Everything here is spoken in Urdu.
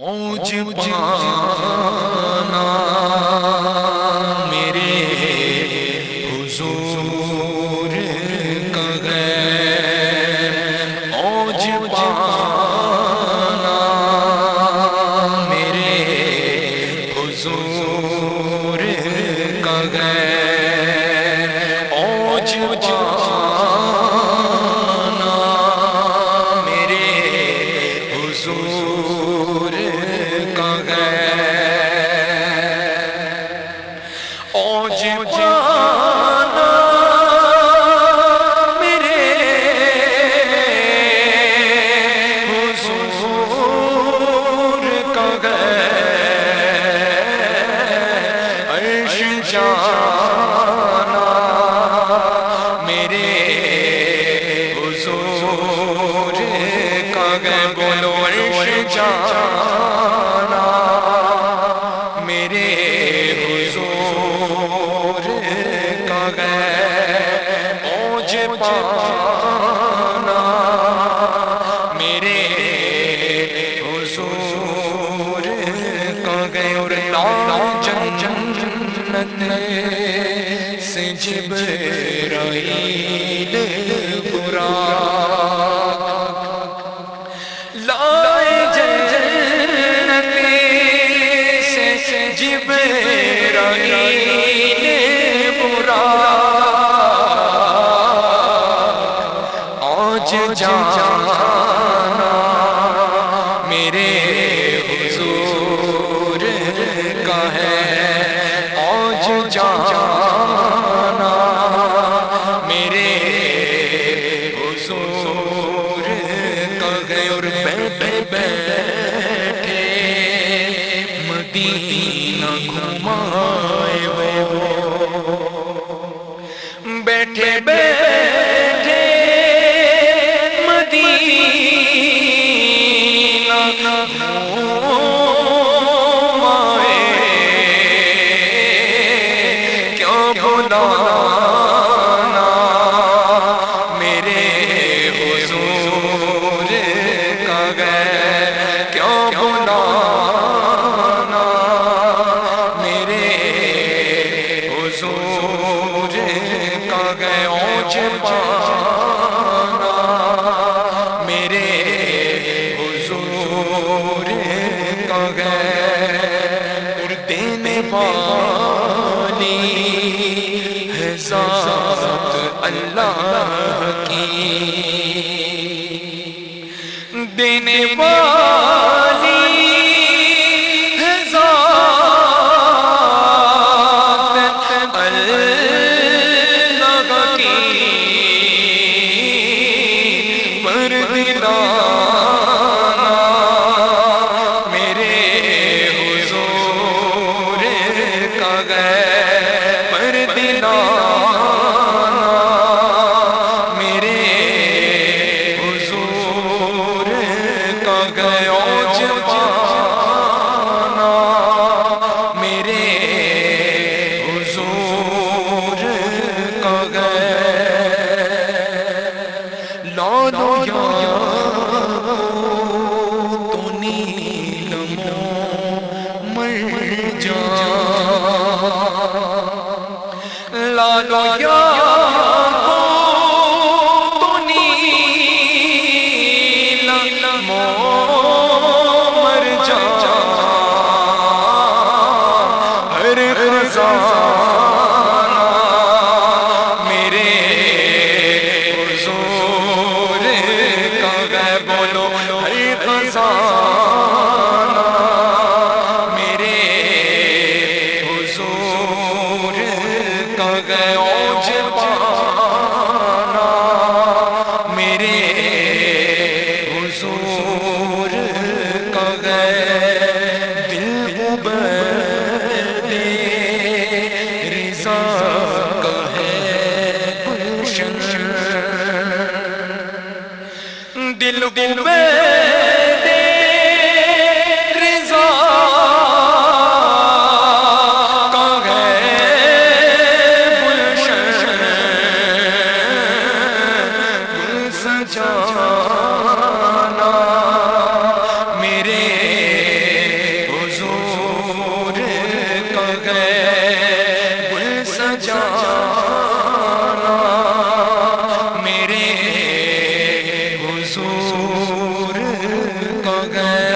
اوج پانا میرے حضور کا غیر، اوج پانا میرے حضور کا غیر، اوج پانا میرے حضور کا غیر، اوج پانا میرے حضور کا غیر، عرش جانا میرے حضور کا غیر، بولو عرش جانا میرے حضور کا غیر، اوج پانا میرے حضور کا غیر، اور جنت سے جبرائیل براق لائے، جنت سے جبرائیل براق، اوج جانا میرے حضور کا ہے، اوج جانا میرے حضور کا ہے، اور بیٹھے بیٹھے مدینہ گھمائے وہ، بیٹھے بیٹھے مدینہ گھمائے، کیوں بھلانا میرے حضور کا غیر، کیوں بھلانا میرے حضور کا غیر، اوج پانا میرے حضور کا غیر، اور دینے والی ہے ذات اللہ کی، دینے والی ہے ذات اللہ کی، مردانہ میرے حضور کا غیر، مردانہ میرے حضور کا غیر، اوج پانا میرے حضور کا غیر، لالو یا تو نیلموں مر جان، لالو یا تو نیلموں مر جان، ہر خزانہ میرے حضور کا غیر، بولو ہر خزانہ میرے حضور کا غیر، اوج پانا میرے حضور کا غیر، دل عبید رضا کا ہے گلشن، دل عبید رضا کا ہے گلشن، گل سجانا میرے ہے